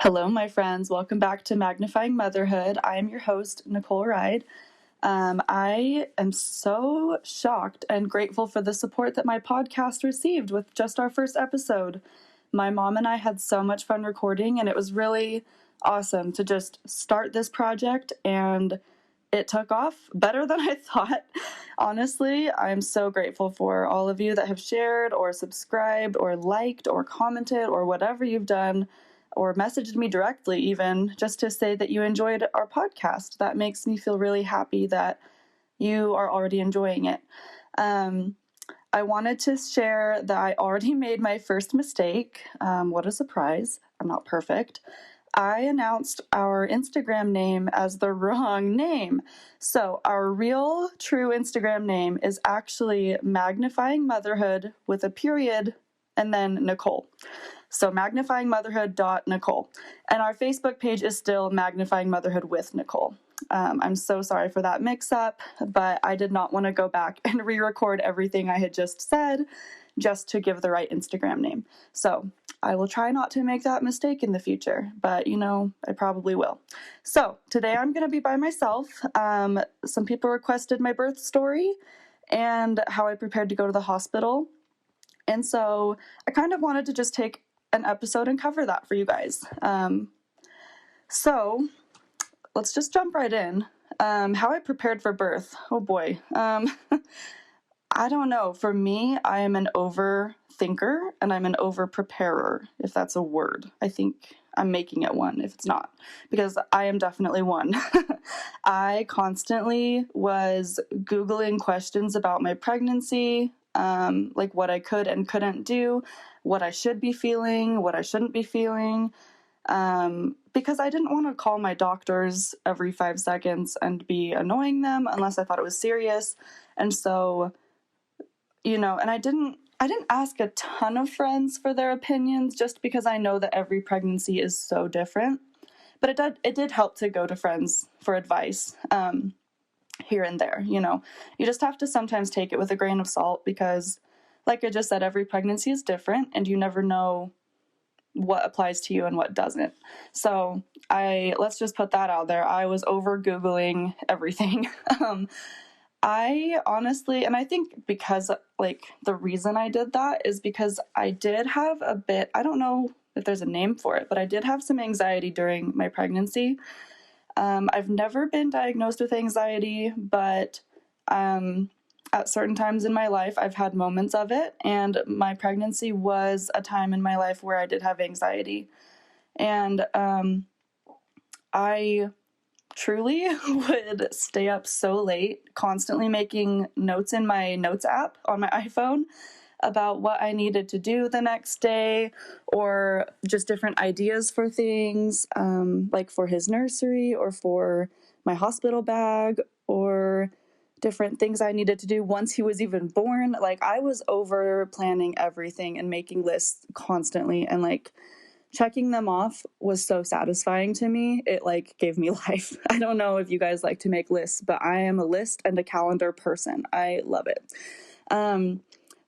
Hello, my friends. Welcome back to Magnifying Motherhood. I am your host, Nicole Ride. I am so shocked and grateful for the support that my podcast received with just our first episode. My mom and I had so much fun recording, and it was really awesome to just start this project, and it took off better than I thought. Honestly, I'm so grateful for all of you that have shared or subscribed or liked or commented or whatever you've done, or messaged me directly even, just to say that you enjoyed our podcast. That makes me feel really happy that you are already enjoying it. I wanted to share that I already made my first mistake. What a surprise. I'm not perfect. I announced our Instagram name as the wrong name. So our real, true Instagram name is actually Magnifying Motherhood with a period and then Nicole. So magnifyingmotherhood.nicole. And our Facebook page is still Magnifying Motherhood with Nicole. I'm so sorry for that mix-up, but I did not want to go back and re-record everything I had just said just to give the right Instagram name. So I will try not to make that mistake in the future, but I probably will. So today I'm going to be by myself. Some people requested my birth story and how I prepared to go to the hospital. And so I kind of wanted to just take an episode and cover that for you guys. So let's just jump right in. How I prepared for birth. Oh boy. I don't know. For me, I am an overthinker and I'm an over-preparer, if that's a word. I think I'm making it one if it's not, because I am definitely one. I constantly was Googling questions about my pregnancy, like what I could and couldn't do, what I should be feeling, what I shouldn't be feeling, because I didn't want to call my doctors every 5 seconds and be annoying them unless I thought it was serious. And so, and I didn't ask a ton of friends for their opinions just because I know that every pregnancy is so different. But it did help to go to friends for advice. Here and there, you just have to sometimes take it with a grain of salt because, like I just said, every pregnancy is different and you never know what applies to you and what doesn't. So let's just put that out there. I was over Googling everything. I honestly, and I think because the reason I did that is because I did have a bit, I don't know if there's a name for it, but I did have some anxiety during my pregnancy. I've never been diagnosed with anxiety, but at certain times in my life, I've had moments of it, and my pregnancy was a time in my life where I did have anxiety. And I truly would stay up so late, constantly making notes in my notes app on my iPhone about what I needed to do the next day, or just different ideas for things, like for his nursery or for my hospital bag, or different things I needed to do once he was even born. I was over planning everything and making lists constantly, and checking them off was so satisfying to me. It gave me life. I don't know if you guys like to make lists, but I am a list and a calendar person. I love it.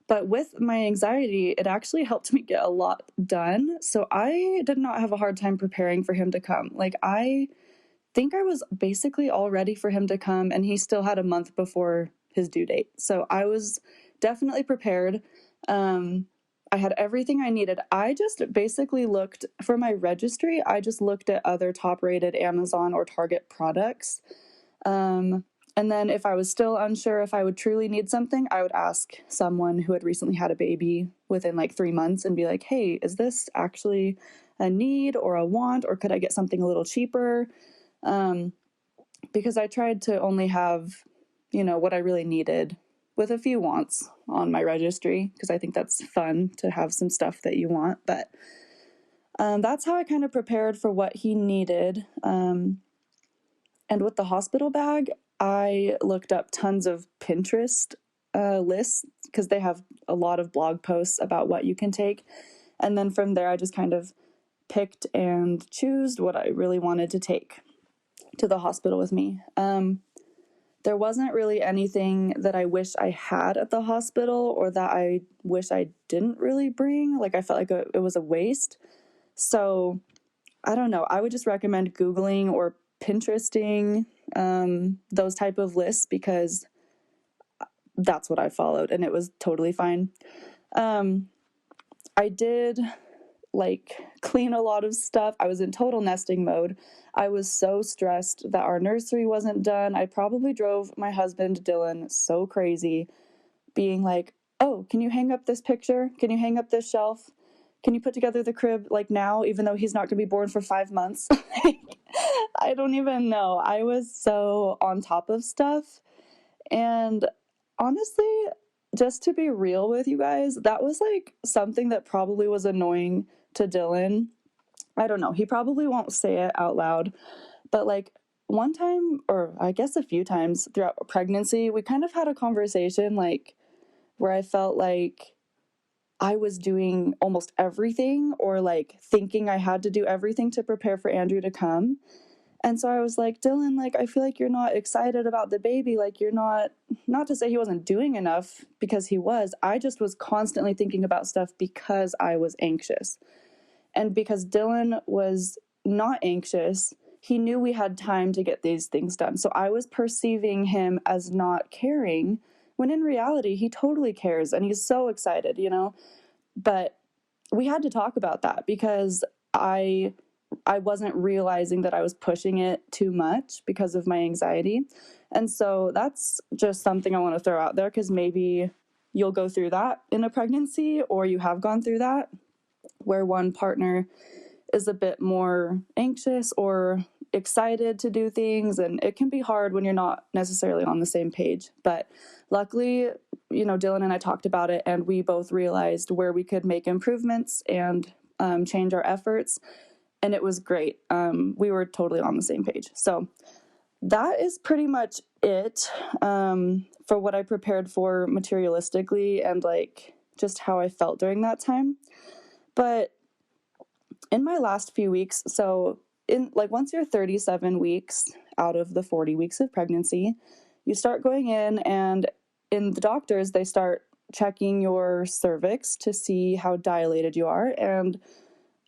But with my anxiety, it actually helped me get a lot done. So I did not have a hard time preparing for him to come. I think I was basically all ready for him to come, and he still had a month before his due date. So I was definitely prepared. I had everything I needed. I just basically looked for my registry. I just looked at other top-rated Amazon or Target products. And then if I was still unsure if I would truly need something, I would ask someone who had recently had a baby within 3 months and be like, hey, is this actually a need or a want, or could I get something a little cheaper? Because I tried to only have, what I really needed, with a few wants on my registry, because I think that's fun to have some stuff that you want. But that's how I kind of prepared for what he needed. And with the hospital bag, I looked up tons of Pinterest lists, because they have a lot of blog posts about what you can take. And then from there, I just kind of picked and chose what I really wanted to take to the hospital with me. There wasn't really anything that I wish I had at the hospital, or that I wish I didn't really bring. I felt like it was a waste. So I don't know. I would just recommend Googling or Pinteresting those type of lists, because that's what I followed and it was totally fine. I did like clean a lot of stuff. I was in total nesting mode. I was so stressed that our nursery wasn't done. I probably drove my husband Dylan so crazy, being like, "Oh, can you hang up this picture? Can you hang up this shelf? Can you put together the crib like now, even though he's not going to be born for 5 months?" I don't even know. I was so on top of stuff. And honestly, just to be real with you guys, that was like something that probably was annoying to Dylan. I don't know. He probably won't say it out loud, but like one time, or I guess a few times throughout pregnancy, we kind of had a conversation like where I felt like I was doing almost everything, or like thinking I had to do everything to prepare for Andrew to come. And so I was like, "Dylan, like, I feel like you're not excited about the baby. Like, you're not to say he wasn't doing enough, because he was. I just was constantly thinking about stuff because I was anxious." And because Dylan was not anxious, he knew we had time to get these things done. So I was perceiving him as not caring, when in reality, he totally cares and he's so excited, you know? But we had to talk about that, because I wasn't realizing that I was pushing it too much because of my anxiety. And so that's just something I want to throw out there, because maybe you'll go through that in a pregnancy, or you have gone through that, where one partner is a bit more anxious or excited to do things, and it can be hard when you're not necessarily on the same page. But luckily, Dylan and I talked about it, and we both realized where we could make improvements and change our efforts, and it was great. We were totally on the same page. So that is pretty much it for what I prepared for materialistically, and like just how I felt during that time. But in my last few weeks, so in like once you're 37 weeks out of the 40 weeks of pregnancy, you start going in, and in the doctors, they start checking your cervix to see how dilated you are. And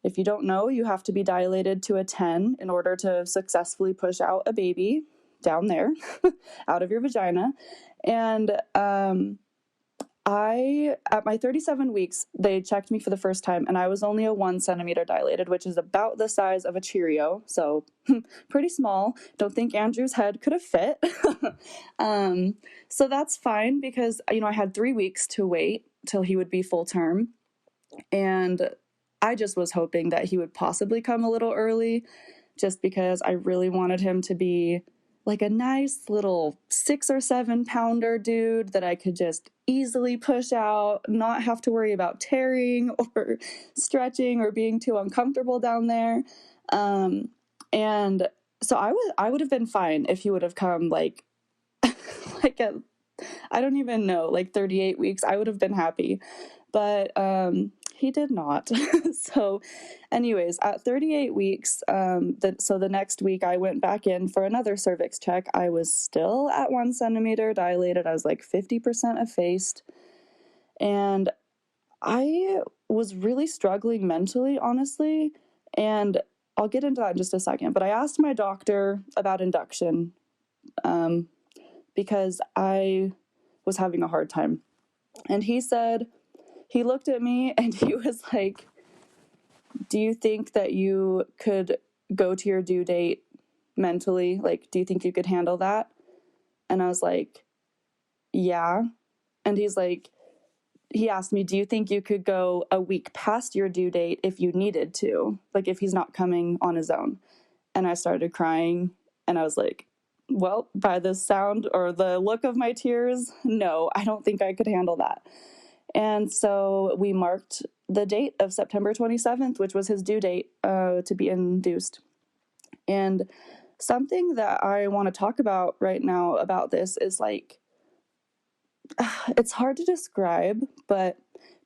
if you don't know, you have to be dilated to a 10 in order to successfully push out a baby down there out of your vagina. And at my 37 weeks, they checked me for the first time, and I was only a 1 centimeter dilated, which is about the size of a Cheerio. So pretty small. Don't think Andrew's head could have fit. So that's fine, because, I had 3 weeks to wait till he would be full term. And I just was hoping that he would possibly come a little early, just because I really wanted him to be like a nice little 6 or 7 pounder dude that I could just easily push out, not have to worry about tearing or stretching or being too uncomfortable down there. And so I would have been fine if he would have come like like at, I don't even know, like 38 weeks. I would have been happy. But he did not. So anyways, at 38 weeks, so the next week I went back in for another cervix check. I was still at 1 centimeter dilated. I was like 50% effaced. And I was really struggling mentally, honestly. And I'll get into that in just a second. But I asked my doctor about induction because I was having a hard time. And he looked at me and he was like, "Do you think that you could go to your due date mentally? Like, do you think you could handle that?" And I was like, "Yeah." And he asked me, "Do you think you could go a week past your due date if you needed to? Like, if he's not coming on his own?" And I started crying, and I was like, "Well, by the sound or the look of my tears, no, I don't think I could handle that." And so we marked the date of September 27th, which was his due date to be induced. And something that I want to talk about right now about this is like, it's hard to describe, but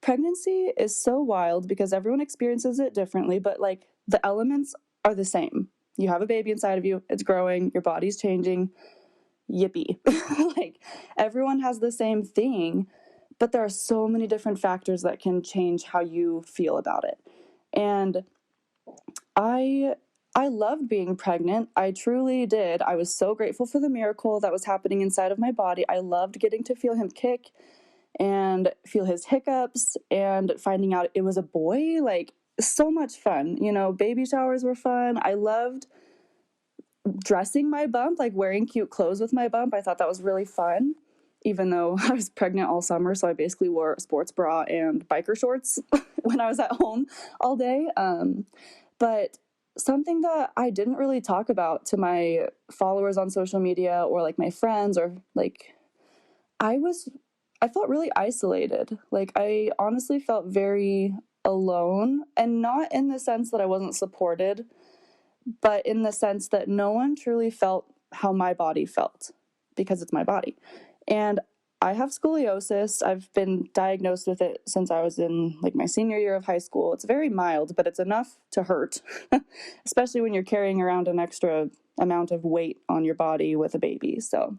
pregnancy is so wild because everyone experiences it differently, but like the elements are the same. You have a baby inside of you, it's growing, your body's changing, yippee. Like everyone has the same thing, but there are so many different factors that can change how you feel about it. And I loved being pregnant. I truly did. I was so grateful for the miracle that was happening inside of my body. I loved getting to feel him kick and feel his hiccups and finding out it was a boy. Like, so much fun. Baby showers were fun. I loved dressing my bump, like wearing cute clothes with my bump. I thought that was really fun, even though I was pregnant all summer. So I basically wore a sports bra and biker shorts when I was at home all day. But something that I didn't really talk about to my followers on social media or like my friends or like, I felt really isolated. Like, I honestly felt very alone, and not in the sense that I wasn't supported, but in the sense that no one truly felt how my body felt, because it's my body. And I have scoliosis. I've been diagnosed with it since I was in like my senior year of high school. It's very mild, but it's enough to hurt, especially when you're carrying around an extra amount of weight on your body with a baby. So,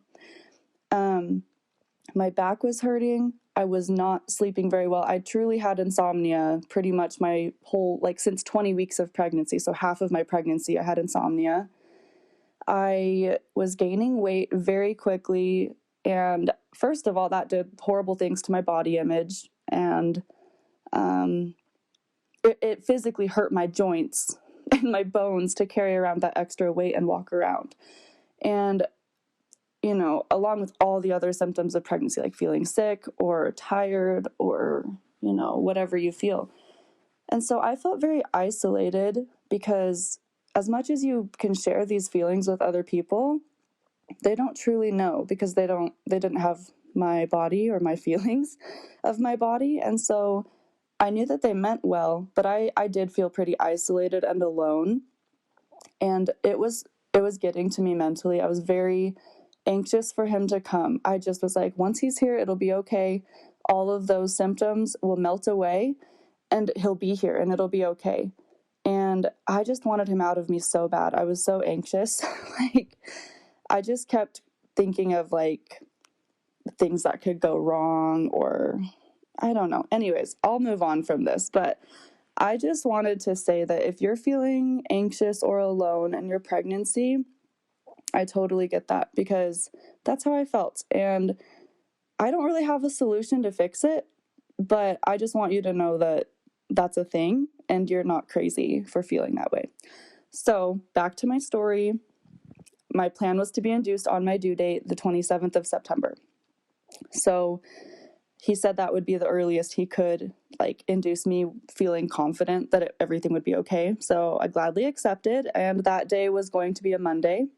my back was hurting. I was not sleeping very well. I truly had insomnia pretty much my whole, like, since 20 weeks of pregnancy. So half of my pregnancy, I had insomnia. I was gaining weight very quickly. And first of all, that did horrible things to my body image. And it physically hurt my joints and my bones to carry around that extra weight and walk around. And along with all the other symptoms of pregnancy, like feeling sick or tired or, whatever you feel. And so I felt very isolated, because as much as you can share these feelings with other people, they don't truly know, because they didn't have my body or my feelings of my body. And so I knew that they meant well, but I did feel pretty isolated and alone. And it was getting to me mentally. I was very anxious for him to come. I just was like, once he's here, it'll be okay. All of those symptoms will melt away and he'll be here and it'll be okay. And I just wanted him out of me so bad. I was so anxious. Like, I just kept thinking of like things that could go wrong, or I don't know. Anyways, I'll move on from this, but I just wanted to say that if you're feeling anxious or alone in your pregnancy, I totally get that, because that's how I felt. And I don't really have a solution to fix it, but I just want you to know that that's a thing and you're not crazy for feeling that way. So back to my story. My plan was to be induced on my due date, the 27th of September. So he said that would be the earliest he could like induce me, feeling confident that everything would be okay. So I gladly accepted, and that day was going to be a Monday.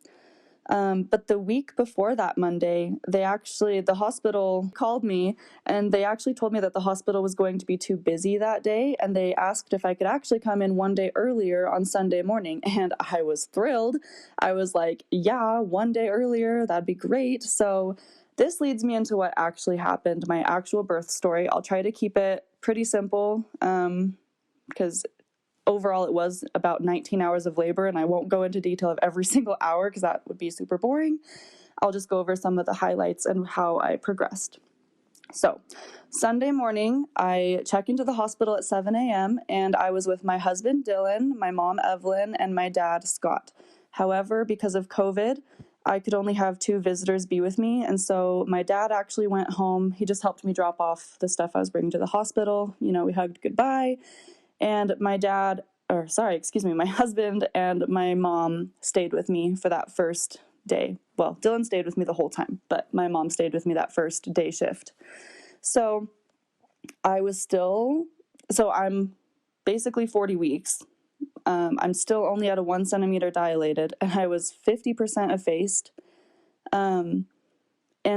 But the week before that Monday, the hospital called me, and they actually told me that the hospital was going to be too busy that day. And they asked if I could actually come in one day earlier on Sunday morning. And I was thrilled. I was like, yeah, one day earlier, that'd be great. So this leads me into what actually happened, my actual birth story. I'll try to keep it pretty simple, because overall, it was about 19 hours of labor, and I won't go into detail of every single hour because that would be super boring. I'll just go over some of the highlights and how I progressed. So, Sunday morning, I check into the hospital at 7 a.m., and I was with my husband, Dylan, my mom, Evelyn, and my dad, Scott. However, because of COVID, I could only have 2 visitors be with me, and so my dad actually went home. He just helped me drop off the stuff I was bringing to the hospital. We hugged goodbye. And my husband and my mom stayed with me for that first day. Well, Dylan stayed with me the whole time, but my mom stayed with me that first day shift. So I'm basically 40 weeks. I'm still only at a 1 centimeter dilated, and I was 50% effaced. And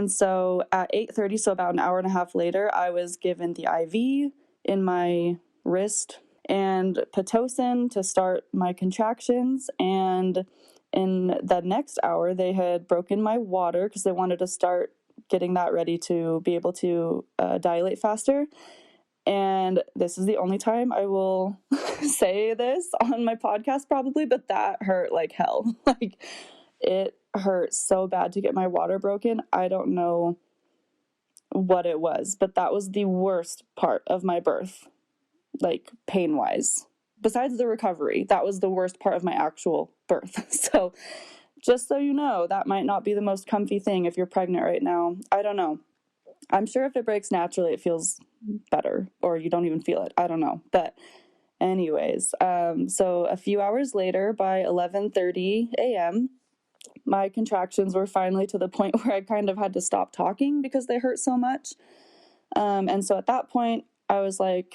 so at 8:30, so about an hour and a half later, I was given the IV in my wrist and Pitocin to start my contractions. And in the next hour, they had broken my water because they wanted to start getting that ready to be able to dilate faster. And this is the only time I will say this on my podcast probably, but that hurt like hell. Like, it hurt so bad to get my water broken. I don't know what it was, but that was the worst part of my birth, like pain-wise. besides the recovery, that was the worst part of my actual birth. So just so you know, that might not be the most comfy thing if you're pregnant right now. I don't know. I'm sure if it breaks naturally, it feels better, or you don't even feel it. I don't know. But anyways, so a few hours later, by 11:30 a.m., my contractions were finally to the point where I kind of had to stop talking because they hurt so much. And so at that point, I was like,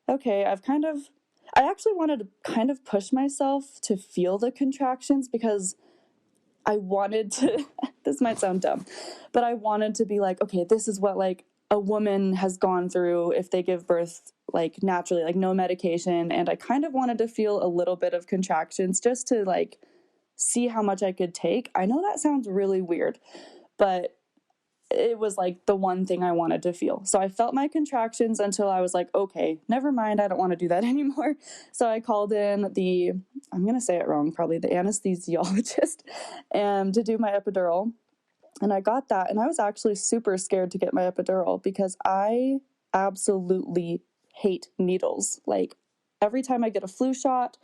okay, I actually wanted to kind of push myself to feel the contractions because I wanted to, this might sound dumb, but I wanted to be like, okay, this is what like a woman has gone through if they give birth like naturally, like no medication. And I kind of wanted to feel a little bit of contractions just to like see how much I could take. I know that sounds really weird, but it was like the one thing I wanted to feel. So I felt my contractions until I was like, okay, never mind. I don't want to do that anymore. So I called in I'm going to say it wrong, probably the anesthesiologist, and to do my epidural. And I got that. And I was actually super scared to get my epidural because I absolutely hate needles. Like every time I get a flu shot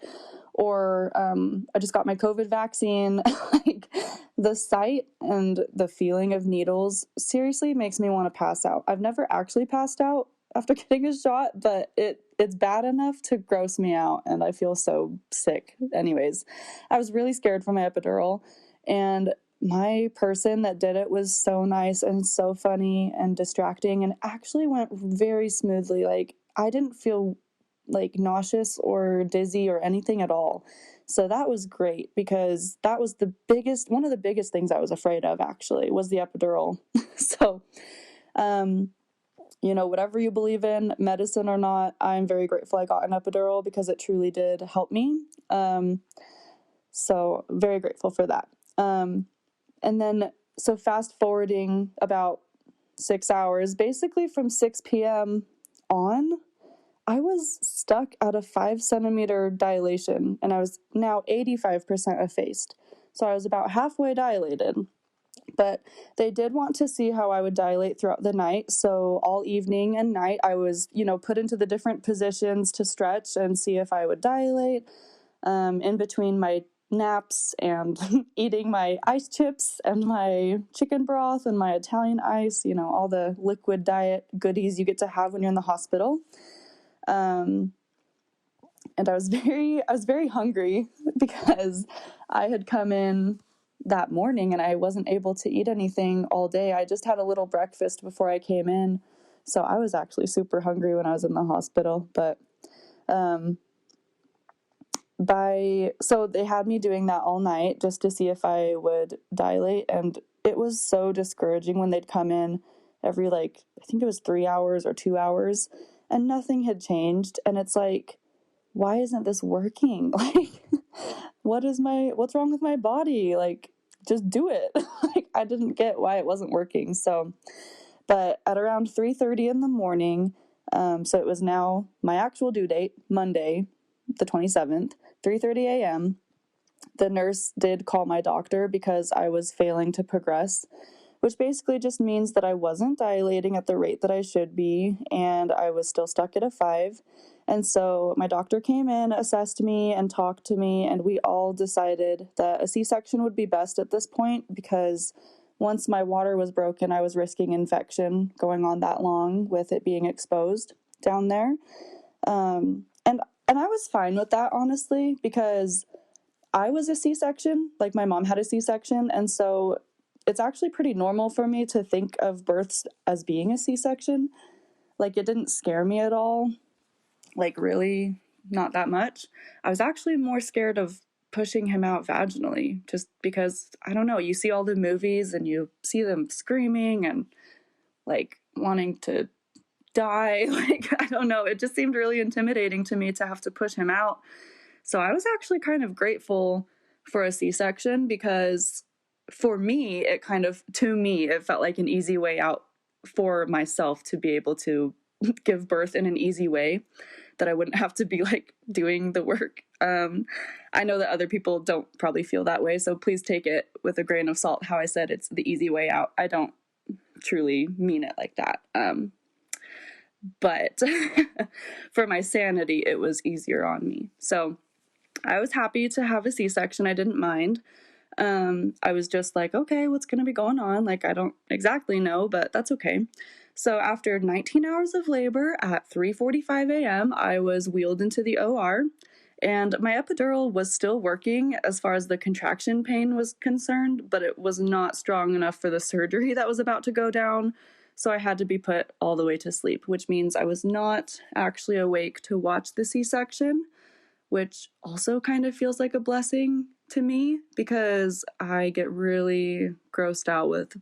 or I just got my COVID vaccine, like the sight and the feeling of needles seriously makes me want to pass out. I've never actually passed out after getting a shot, but it's bad enough to gross me out and I feel so sick. Anyways, I was really scared for my epidural, and my person that did it was so nice and so funny and distracting and actually went very smoothly. Like I didn't feel like nauseous or dizzy or anything at all. So that was great because that was one of the biggest things I was afraid of actually was the epidural. So, whatever you believe in, medicine or not, I'm very grateful I got an epidural because it truly did help me. So very grateful for that. And then, so fast forwarding about 6 hours, basically from 6 p.m. on, I was stuck at a 5 centimeter dilation and I was now 85% effaced. So I was about halfway dilated, but they did want to see how I would dilate throughout the night. So all evening and night, I was, put into the different positions to stretch and see if I would dilate. In between my naps and eating my ice chips and my chicken broth and my Italian ice, all the liquid diet goodies you get to have when you're in the hospital. And I was very hungry because I had come in that morning and I wasn't able to eat anything all day. I just had a little breakfast before I came in. So I was actually super hungry when I was in the hospital, but so they had me doing that all night just to see if I would dilate, and it was so discouraging when they'd come in every I think it was 3 hours or 2 hours and nothing had changed, and it's like, why isn't this working? Like what's wrong with my body? Like just do it. Like I didn't get why it wasn't working. So but at around 3:30 in the morning, so it was now my actual due date, Monday the 27th, 3:30 a.m., the nurse did call my doctor because I was failing to progress, which basically just means that I wasn't dilating at the rate that I should be, and I was still stuck at a 5. And so my doctor came in, assessed me, and talked to me, and we all decided that a C-section would be best at this point because once my water was broken, I was risking infection going on that long with it being exposed down there. And I was fine with that, honestly, because I was a C-section, like my mom had a C-section, and so it's actually pretty normal for me to think of births as being a C-section. Like it didn't scare me at all, like really not that much. I was actually more scared of pushing him out vaginally just because, I don't know, you see all the movies and you see them screaming and like wanting to die. Like, I don't know, it just seemed really intimidating to me to have to push him out. So I was actually kind of grateful for a C-section because for me, it felt like an easy way out for myself to be able to give birth in an easy way that I wouldn't have to be like doing the work. I know that other people don't probably feel that way, so please take it with a grain of salt how I said it's the easy way out. I don't truly mean it like that. but for my sanity, it was easier on me. So I was happy to have a C-section. I didn't mind. I was just like, okay, what's going to be going on? Like, I don't exactly know, but that's okay. So after 19 hours of labor at 3:45 a.m., I was wheeled into the OR, and my epidural was still working as far as the contraction pain was concerned, but it was not strong enough for the surgery that was about to go down. So I had to be put all the way to sleep, which means I was not actually awake to watch the C-section, which also kind of feels like a blessing to me because I get really grossed out with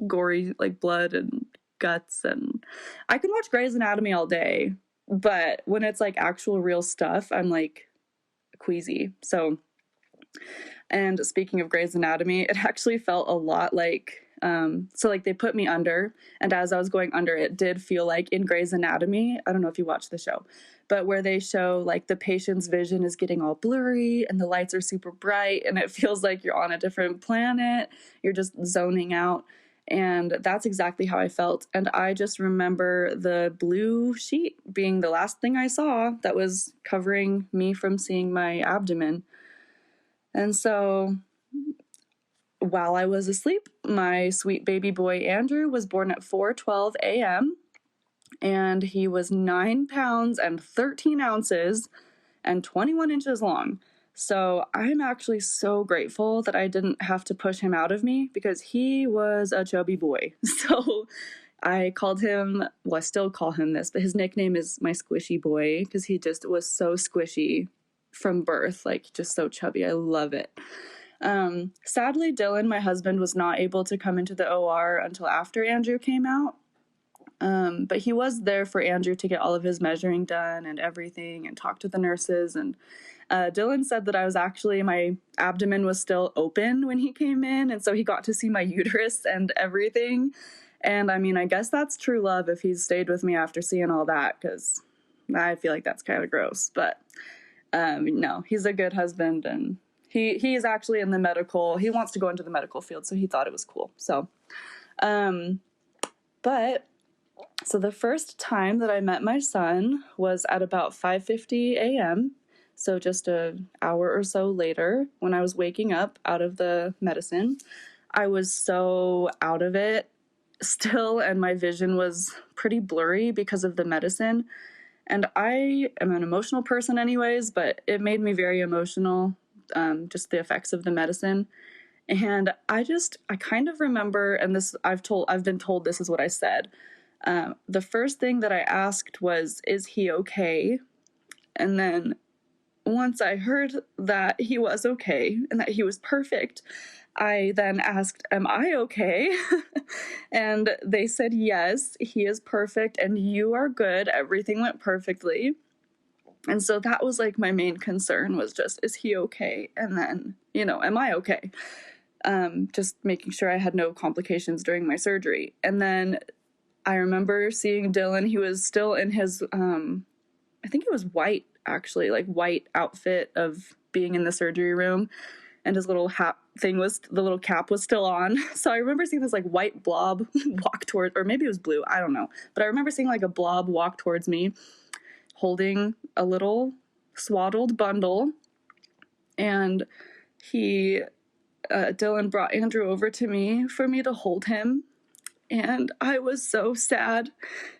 gory, like, blood and guts, and I can watch Grey's Anatomy all day, but when it's like actual real stuff, I'm like queasy. So, and speaking of Grey's Anatomy, it actually felt a lot like, so like they put me under, and as I was going under, it did feel like in Grey's Anatomy, I don't know if you watch the show, but where they show like the patient's vision is getting all blurry and the lights are super bright and it feels like you're on a different planet, you're just zoning out. And that's exactly how I felt. And I just remember the blue sheet being the last thing I saw that was covering me from seeing my abdomen. And so while I was asleep, my sweet baby boy Andrew was born at 4:12 a.m. and he was 9 pounds and 13 ounces and 21 inches long. So I'm actually so grateful that I didn't have to push him out of me because he was a chubby boy. So I called him, well, I still call him this, but his nickname is my squishy boy because he just was so squishy from birth, like just so chubby. I love it. Sadly, Dylan, my husband, was not able to come into the OR until after Andrew came out. But he was there for Andrew to get all of his measuring done and everything and talk to the nurses. And Dylan said that my abdomen was still open when he came in. And so he got to see my uterus and everything. And I mean, I guess that's true love if he's stayed with me after seeing all that, because I feel like that's kind of gross. But no, he's a good husband, and he is actually in the medical, he wants to go into the medical field, so he thought it was cool. So, but, so the first time that I met my son was at about 5:50 a.m., so just an hour or so later, when I was waking up out of the medicine. I was so out of it still, and my vision was pretty blurry because of the medicine. And I am an emotional person anyways, but it made me very emotional, just the effects of the medicine. And I kind of remember, and this, I've been told this is what I said. The first thing that I asked was, is he okay? And then once I heard that he was okay and that he was perfect, I then asked, am I okay? And they said, yes, he is perfect and you are good. Everything went perfectly. And so that was like my main concern, was just, is he okay? And then, am I okay? Just making sure I had no complications during my surgery. And then I remember seeing Dylan. He was still in his, I think it was white, actually, like white outfit of being in the surgery room. And his little hat thing the little cap was still on. So I remember seeing this like white blob walk toward, or maybe it was blue, I don't know. But I remember seeing like a blob walk towards me, holding a little swaddled bundle. And Dylan brought Andrew over to me for me to hold him. And I was so sad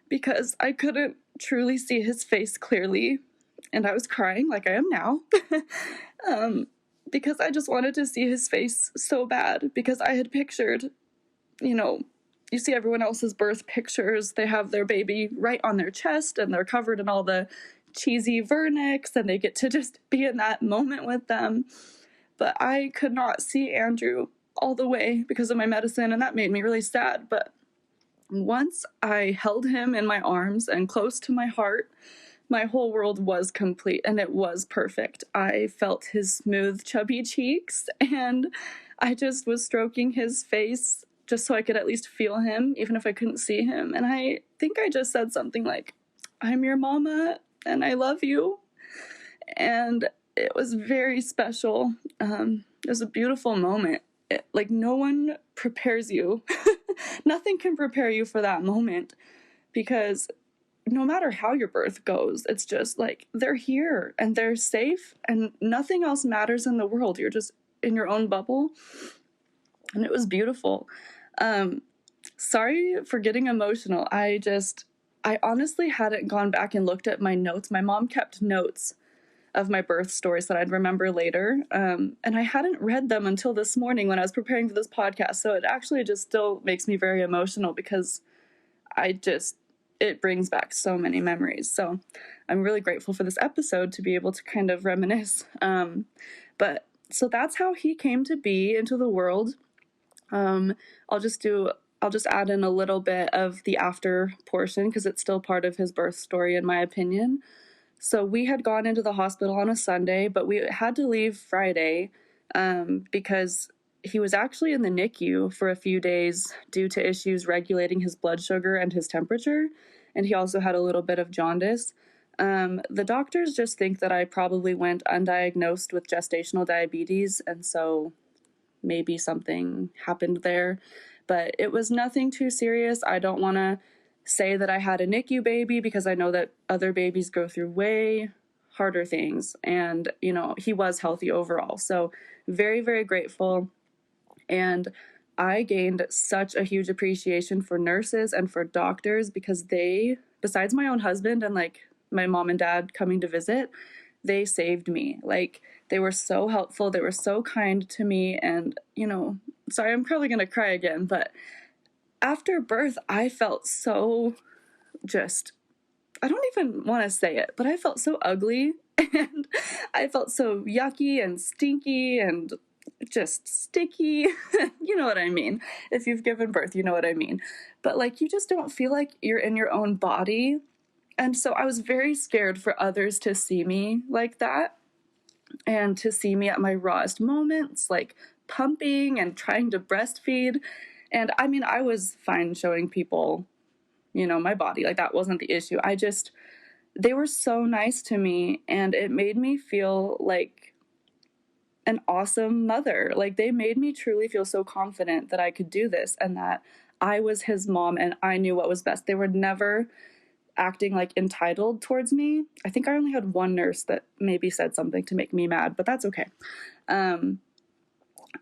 because I couldn't truly see his face clearly. And I was crying like I am now. Because I just wanted to see his face so bad, because I had pictured, you see everyone else's birth pictures, they have their baby right on their chest and they're covered in all the cheesy vernix and they get to just be in that moment with them. But I could not see Andrew all the way because of my medicine, and that made me really sad. But once I held him in my arms and close to my heart, my whole world was complete and it was perfect. I felt his smooth, chubby cheeks, and I just was stroking his face just so I could at least feel him, even if I couldn't see him. And I think I just said something like, I'm your mama and I love you. And it was very special. It was a beautiful moment. Like, no one prepares you. Nothing can prepare you for that moment, because no matter how your birth goes, it's just like they're here and they're safe and nothing else matters in the world. You're just in your own bubble. And it was beautiful. Sorry for getting emotional. I honestly hadn't gone back and looked at my notes. My mom kept notes of my birth stories that I'd remember later. And I hadn't read them until this morning when I was preparing for this podcast. So it actually just still makes me very emotional because it brings back so many memories. So I'm really grateful for this episode to be able to kind of reminisce. But so that's how he came to be into the world. I'll just add in a little bit of the after portion because it's still part of his birth story, in my opinion. So we had gone into the hospital on a Sunday, but we had to leave Friday because he was actually in the NICU for a few days due to issues regulating his blood sugar and his temperature. And he also had a little bit of jaundice. The doctors just think that I probably went undiagnosed with gestational diabetes, and so maybe something happened there. But it was nothing too serious. I don't want to say that I had a NICU baby because I know that other babies go through way harder things. And, he was healthy overall. So very, very grateful. And I gained such a huge appreciation for nurses and for doctors because they, besides my own husband and like my mom and dad coming to visit, they saved me. Like, they were so helpful. They were so kind to me. And, sorry, I'm probably going to cry again, but after birth, I felt so I don't even want to say it, but I felt so ugly and I felt so yucky and stinky and just sticky. You know what I mean? If you've given birth, you know what I mean. But like, you just don't feel like you're in your own body. And so I was very scared for others to see me like that and to see me at my rawest moments, like pumping and trying to breastfeed. And I mean, I was fine showing people, my body. Like, that wasn't the issue. They were so nice to me, and it made me feel like an awesome mother. Like, they made me truly feel so confident that I could do this and that I was his mom and I knew what was best. They were never acting like entitled towards me. I think I only had one nurse that maybe said something to make me mad, but that's okay.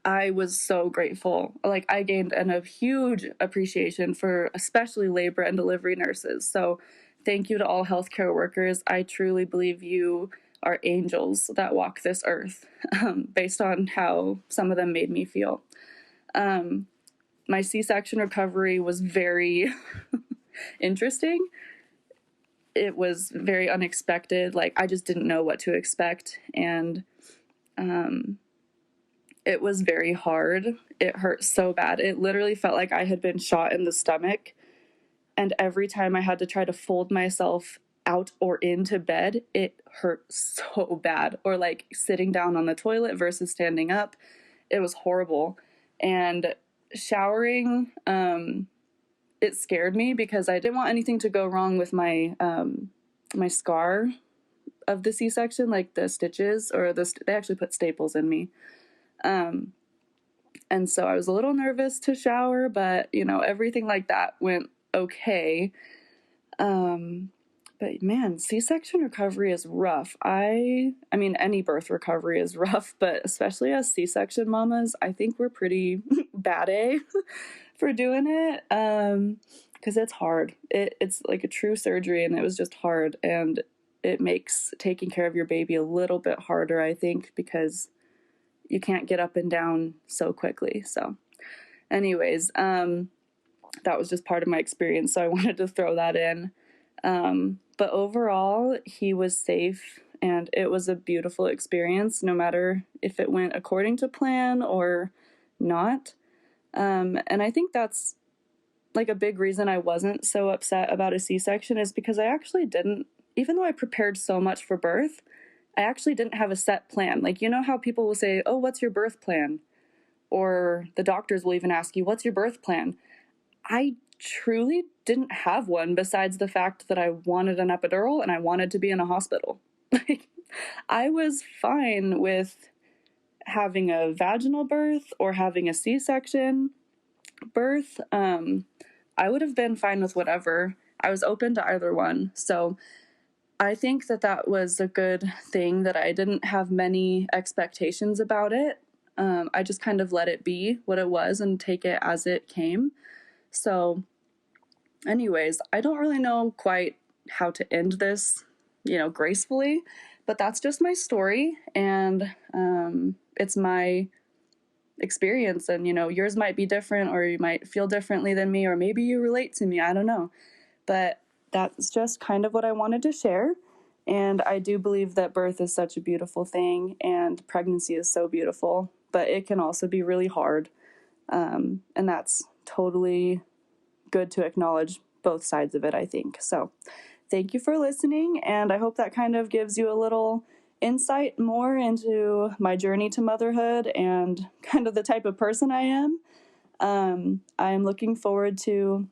I was so grateful. Like, I gained a huge appreciation for especially labor and delivery nurses. So thank you to all healthcare workers. I truly believe you are angels that walk this earth, based on how some of them made me feel. My C-section recovery was very interesting. It was very unexpected. Like, I just didn't know what to expect. And it was very hard. It hurt so bad. It literally felt like I had been shot in the stomach. And every time I had to try to fold myself out or into bed, it hurt so bad. Or like sitting down on the toilet versus standing up. It was horrible. And showering, it scared me because I didn't want anything to go wrong with my my scar of the C-section, like the stitches, or they actually put staples in me. And so I was a little nervous to shower, but everything like that went okay. But man, C-section recovery is rough. I mean, any birth recovery is rough, but especially as C-section mamas, I think we're pretty bad for doing it. Because it's hard. It's like a true surgery, and it was just hard, and it makes taking care of your baby a little bit harder, I think, because you can't get up and down so quickly. So anyways, that was just part of my experience, so I wanted to throw that in. But overall, he was safe, and it was a beautiful experience, no matter if it went according to plan or not. And I think that's like a big reason I wasn't so upset about a C-section is because I actually didn't, even though I prepared so much for birth, I actually didn't have a set plan. Like, how people will say, oh, what's your birth plan? Or the doctors will even ask you, what's your birth plan? I truly didn't have one besides the fact that I wanted an epidural and I wanted to be in a hospital. Like, I was fine with having a vaginal birth or having a C-section birth. I would have been fine with whatever. I was open to either one. So I think that was a good thing, that I didn't have many expectations about it. I just kind of let it be what it was and take it as it came. So anyways, I don't really know quite how to end this, gracefully, but that's just my story, and it's my experience, and yours might be different, or you might feel differently than me, or maybe you relate to me, I don't know. But that's just kind of what I wanted to share. And I do believe that birth is such a beautiful thing, and pregnancy is so beautiful, but it can also be really hard. And that's totally good to acknowledge both sides of it, I think. So thank you for listening, and I hope that kind of gives you a little insight more into my journey to motherhood and kind of the type of person I am. I'm looking forward to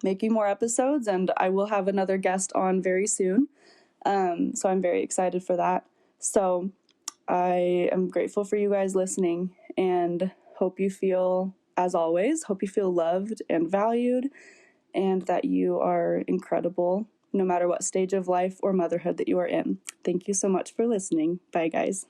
making more episodes, and I will have another guest on very soon. So I'm very excited for that. So I am grateful for you guys listening, and hope you feel, as always, loved and valued, and that you are incredible no matter what stage of life or motherhood that you are in. Thank you so much for listening. Bye, guys.